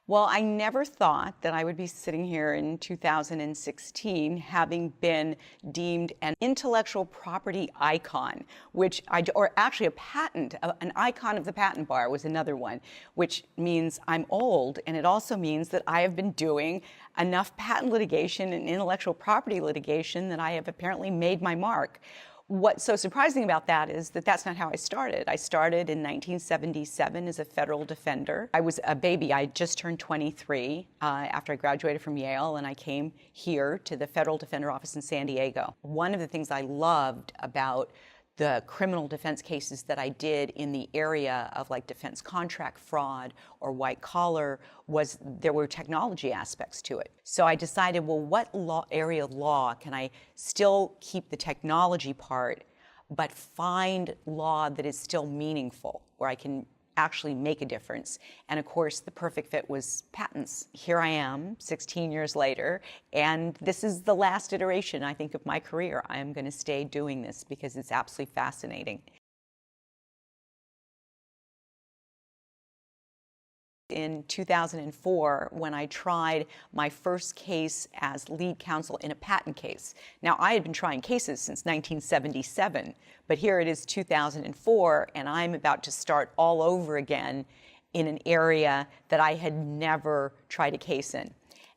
Well, I never thought that I would be sitting here in 2016 having been deemed an intellectual property icon, or actually a patent, an icon of the patent bar was another one, which means I'm old, and it also means that I have been doing enough patent litigation and intellectual property litigation that I have apparently made my mark. What's so surprising about that is that that's not how I started. I started in 1977 as a federal defender. I was a baby. I just turned 23 after I graduated from Yale, and I came here to the Federal Defender Office in San Diego. One of the things I loved about the criminal defense cases that I did in the area of like defense contract fraud or white collar was there were technology aspects to it. So I decided, well, what area of law can I still keep the technology part, but find law that is still meaningful, where I can actually make a difference. And of course, the perfect fit was patents. Here I am, 16 years later, and this is the last iteration, I think, of my career. I am going to stay doing this because it's absolutely fascinating. In 2004, when I tried my first case as lead counsel in a patent case. Now, I had been trying cases since 1977, but here it is 2004, and I'm about to start all over again in an area that I had never tried a case in.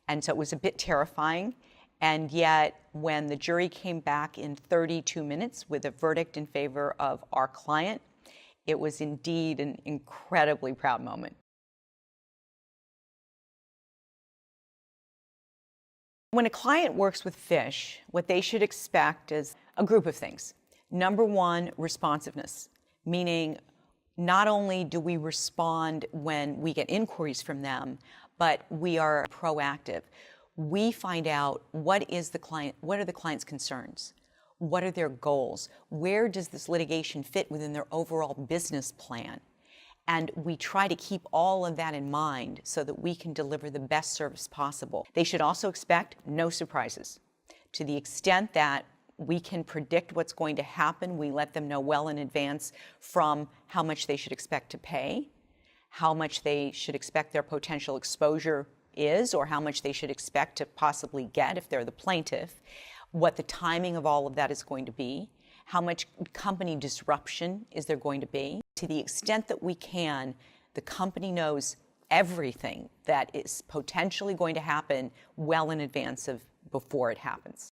And so it was a bit terrifying. And yet, when the jury came back in 32 minutes with a verdict in favor of our client, it was indeed an incredibly proud moment. When a client works with Fish, what they should expect is a group of things. Number one, responsiveness, meaning not only do we respond when we get inquiries from them, but we are proactive. We find out what are the client's concerns? What are their goals? Where does this litigation fit within their overall business plan? And we try to keep all of that in mind so that we can deliver the best service possible. They should also expect no surprises. To the extent that we can predict what's going to happen, we let them know well in advance from how much they should expect to pay, how much they should expect their potential exposure is, or how much they should expect to possibly get if they're the plaintiff, what the timing of all of that is going to be, how much company disruption is there going to be. To the extent that we can, the company knows everything that is potentially going to happen well in advance of before it happens.